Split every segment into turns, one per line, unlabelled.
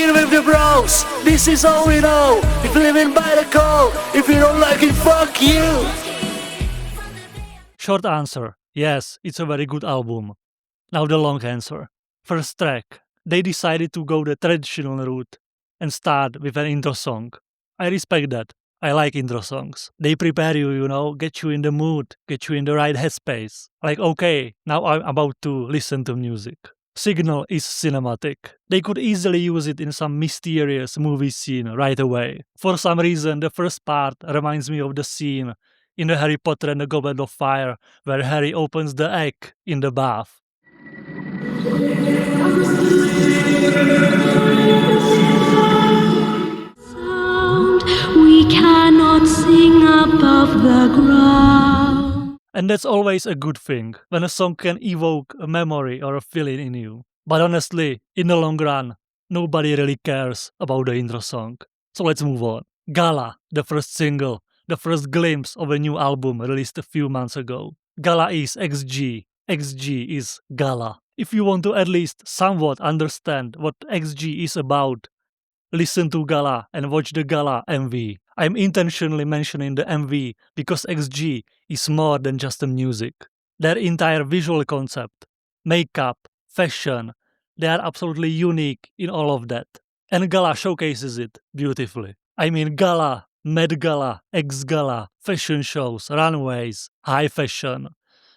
here with the bros. This is all we know. If you're living by the code, if you don't like it, fuck you.
Short answer, yes, it's a very good album. Now the long answer. First track, they decided to go the traditional route and start with an intro song. I respect that. I like intro songs. They prepare you, get you in the mood, get you in the right headspace. Like, okay, now I'm about to listen to music. Signal is cinematic. They could easily use it in some mysterious movie scene right away. For some reason, the first part reminds me of the scene in the Harry Potter and the Goblet of Fire where Harry opens the egg in the bath.
We cannot sing above the ground.
And that's always a good thing, when a song can evoke a memory or a feeling in you. But honestly, in the long run, nobody really cares about the intro song. So let's move on. Gala, the first single, the first glimpse of a new album released a few months ago. Gala is XG. XG is Gala. If you want to at least somewhat understand what XG is about, listen to Gala and watch the Gala MV. I'm intentionally mentioning the MV because XG is more than just the music. Their entire visual concept, makeup, fashion, they are absolutely unique in all of that. And Gala showcases it beautifully. I mean Gala, Met Gala, X-Gala, fashion shows, runways, high fashion.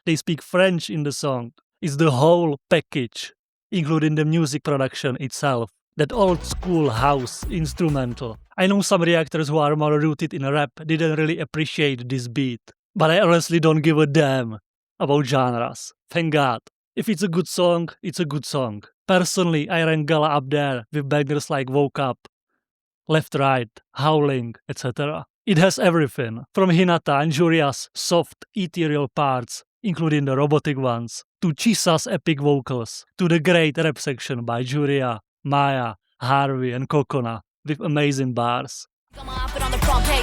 They speak French in the song. It's the whole package, including the music production itself. That old school house instrumental. I know some reactors who are more rooted in rap didn't really appreciate this beat, but I honestly don't give a damn about genres. Thank God. If it's a good song, it's a good song. Personally, I rank Gala up there with bangers like Woke Up, Left Right, Howling, etc. It has everything, from Hinata and Juria's soft, ethereal parts, including the robotic ones, to Chisa's epic vocals, to the great rap section by Juria, Maya, Harvey and Kokona with amazing bars.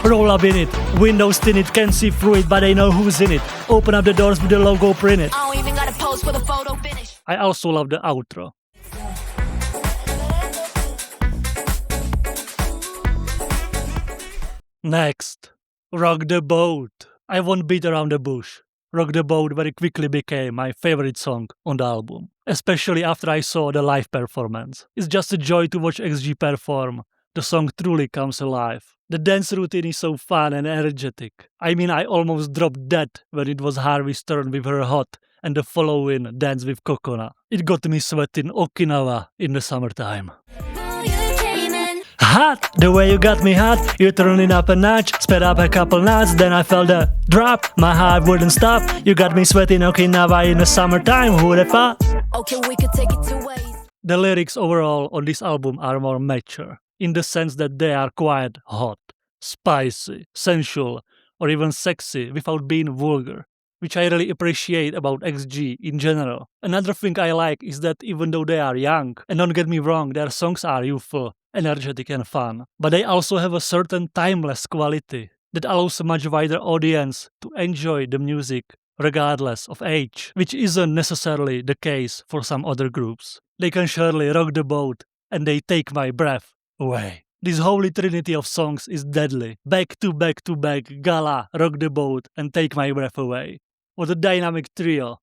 Roll up in it, windows thin it, can't see through it, but they know who's in it. Open up the doors with the logo printed. I don't even gotta pose for the photo finish. I also love the outro. Next, Rock the Boat. I won't beat around the bush. Rock the Boat very quickly became my favorite song on the album, especially after I saw the live performance. It's just a joy to watch XG perform. The song truly comes alive. The dance routine is so fun and energetic. I mean, I almost dropped dead when it was Harvey's turn with her hot and the following dance with Kokona. It got me sweating Okinawa in the summertime. Hot, the way you got me hot, you turned it up a notch, sped up a couple knots, then I felt the drop, my heart wouldn't stop, you got me sweating Okinawa in the summertime, who the fuck? Okay, we could take it two ways. The lyrics overall on this album are more mature, in the sense that they are quite hot, spicy, sensual, or even sexy without being vulgar, which I really appreciate about XG in general. Another thing I like is that even though they are young, and don't get me wrong, their songs are youthful, energetic and fun, but they also have a certain timeless quality that allows a much wider audience to enjoy the music regardless of age, which isn't necessarily the case for some other groups. They can surely rock the boat and they take my breath away. This holy trinity of songs is deadly. Back to back to back, Gala, Rock the Boat and Take My Breath Away. What a dynamic trio.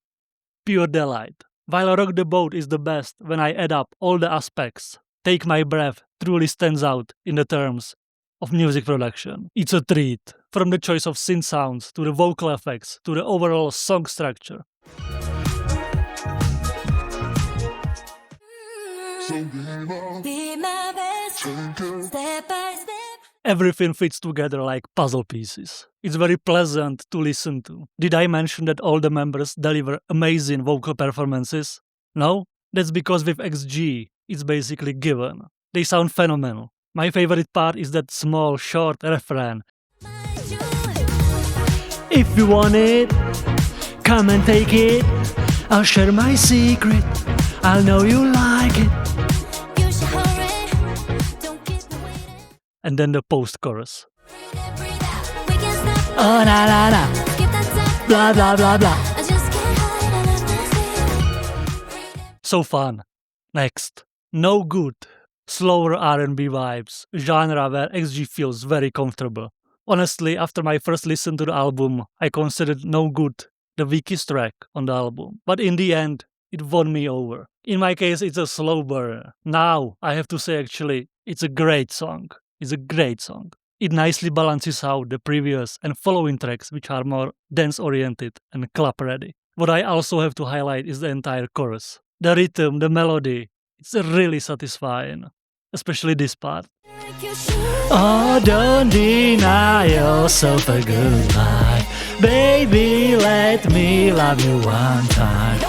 Pure delight. While Rock the Boat is the best when I add up all the aspects, Take My Breath truly stands out in the terms of music production. It's a treat, from the choice of synth sounds to the vocal effects to the overall song structure. Everything fits together like puzzle pieces. It's very pleasant to listen to. Did I mention that all the members deliver amazing vocal performances? No? That's because with XG, it's basically given. They sound phenomenal. My favorite part is that small, short refrain. If you want it, come and take it. I'll share my secret. I'll know you like it. And then the post-chorus. Oh la la la, blah blah blah blah. So fun. Next, No Good. slower R&B vibes, a genre where XG feels very comfortable. Honestly, after my first listen to the album, I considered No Good the weakest track on the album. But in the end, it won me over. In my case, it's a slow burner. Now, I have to say actually, it's a great song. It's a great song. It nicely balances out the previous and following tracks, which are more dance-oriented and club-ready. What I also have to highlight is the entire chorus. The rhythm, the melody, it's really satisfying. Especially this part. Oh, don't deny yourself a good life. Baby, let me love you one time.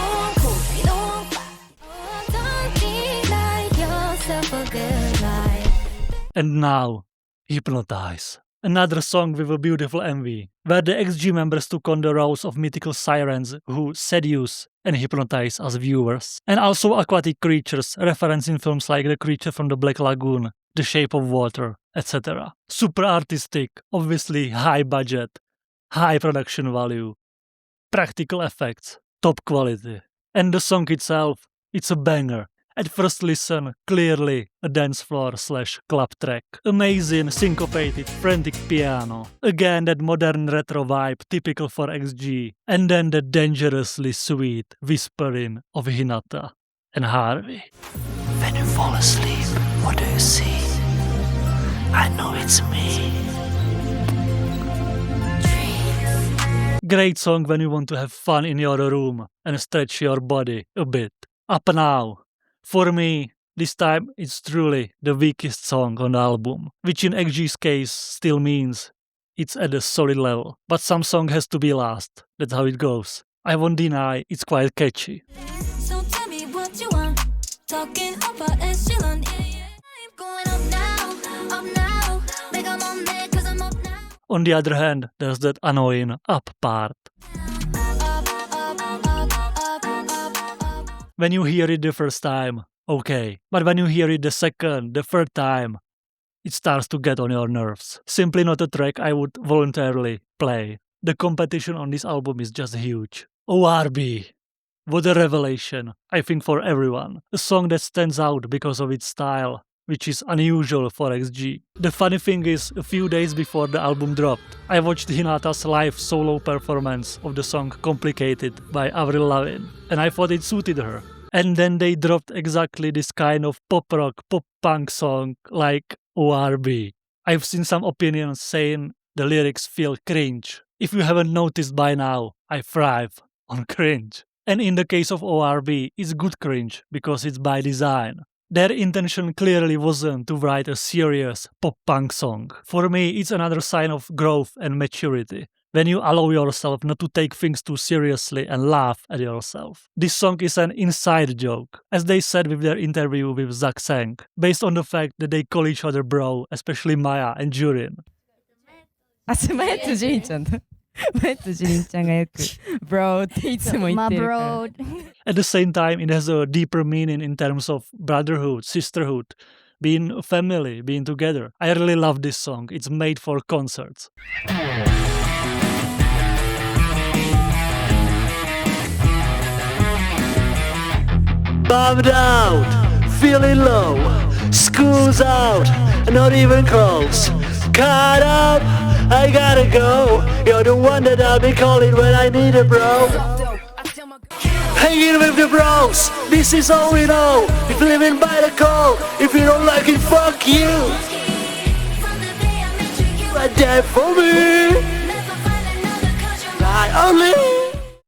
And now, Hypnotize. Another song with a beautiful MV, where the XG members took on the roles of mythical sirens who seduce and hypnotize us viewers, and also aquatic creatures referencing films like The Creature from the Black Lagoon, The Shape of Water, etc. Super artistic, obviously high budget, high production value, practical effects, top quality. And the song itself, it's a banger. At first listen, clearly a dance floor / club track. Amazing, syncopated, frantic piano. Again that modern retro vibe typical for XG. And then the dangerously sweet whispering of Hinata and Harvey.
When you fall asleep, what do you see? I know it's me.
Great song when you want to have fun in your room and stretch your body a bit. Up now. For me, this time it's truly the weakest song on the album, which in XG's case still means it's at a solid level. But some song has to be last, that's how it goes. I won't deny it's quite catchy.
So tell me what you want. Talking about echelon, yeah. I'm going up now, make 'em on there 'cause I'm up now.
On the other hand, there's that annoying up part. When you hear it the first time, okay. But when you hear it the second, the third time, it starts to get on your nerves. Simply not a track I would voluntarily play. The competition on this album is just huge. ORB. What a revelation, I think for everyone. A song that stands out because of its style, which is unusual for XG. The funny thing is, a few days before the album dropped, I watched Hinata's live solo performance of the song Complicated by Avril Lavigne, and I thought it suited her. And then they dropped exactly this kind of pop rock, pop punk song like ORB. I've seen some opinions saying the lyrics feel cringe. If you haven't noticed by now, I thrive on cringe. And in the case of ORB, it's good cringe because it's by design. Their intention clearly wasn't to write a serious pop-punk song. For me, it's another sign of growth and maturity, when you allow yourself not to take things too seriously and laugh at yourself. This song is an inside joke, as they said with their interview with Zach Sang, based on the fact that they call each other bro, especially Maya and Jurin.
マヤとジュリンちゃんだ。マヤとジュリンちゃんがよく bro っていつも言ってるから。
At the same time, it has a deeper meaning in terms of brotherhood, sisterhood, being a family, being together. I really love this song. It's made for concerts.
Bummed out, feeling low, school's out, not even close. Caught up, I gotta go. You're the one that I'll be calling when I need a bro. Hanging with the bros, this is all we know. If living by the code, if you don't like it, fuck you. But that for me, I only.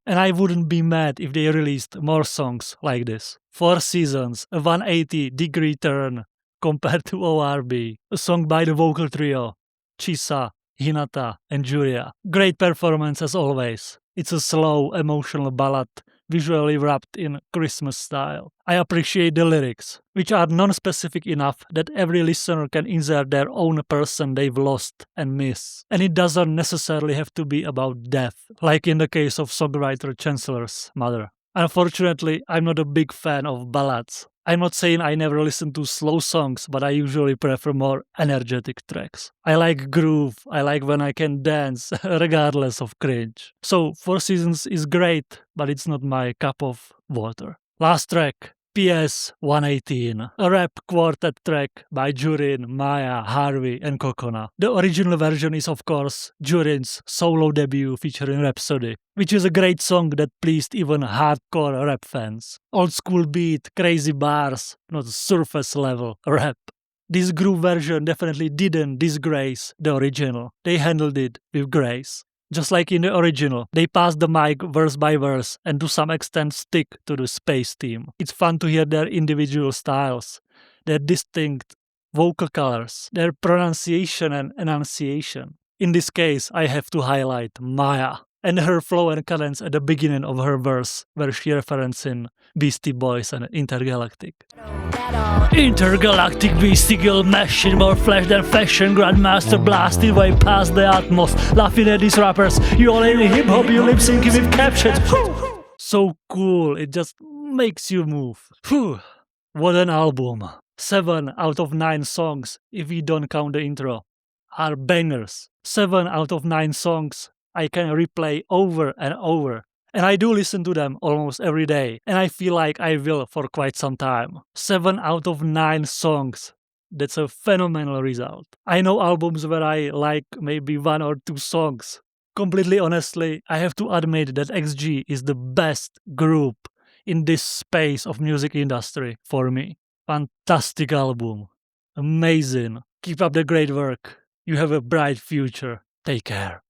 And I wouldn't be mad if they released more songs like this. 4 seasons, a 180-degree turn compared to ORB. A song by the vocal trio, Chisa, Hinata, and Juria. Great performance as always. It's a slow, emotional ballad, visually wrapped in Christmas style. I appreciate the lyrics, which are non-specific enough that every listener can insert their own person they've lost and miss. And it doesn't necessarily have to be about death, like in the case of songwriter Chancellor's mother. Unfortunately, I'm not a big fan of ballads. I'm not saying I never listen to slow songs, but I usually prefer more energetic tracks. I like groove, I like when I can dance, regardless of cringe. So 4 Seasons is great, but it's not my cup of water. Last track, PS 118, a rap quartet track by Jurin, Maya, Harvey, and Kokona. The original version is, of course, Jurin's solo debut featuring Rhapsody, which is a great song that pleased even hardcore rap fans. Old school beat, crazy bars, not surface level rap. This groove version definitely didn't disgrace the original. They handled it with grace. Just like in the original, they passed the mic verse by verse and to some extent stick to the space theme. It's fun to hear their individual styles, their distinct vocal colors, their pronunciation and enunciation. In this case, I have to highlight Maya and her flow and cadence at the beginning of her verse, where she referencing Beastie Boys and Intergalactic. Intergalactic Beastie Girl machine, more flash than fashion, Grandmaster blasting way past the utmost, laughing at these rappers, you all in hip hop, you lip syncing with captions. So cool, it just makes you move. Whew. What an album. 7 out of 9 songs, if we don't count the intro, are bangers. 7 out of 9 songs I can replay over and over. And I do listen to them almost every day, and I feel like I will for quite some time. 7 out of 9 songs. That's a phenomenal result. I know albums where I like maybe 1 or 2 songs. Completely honestly, I have to admit that XG is the best group in this space of music industry for me. Fantastic album. Amazing. Keep up the great work. You have a bright future. Take care.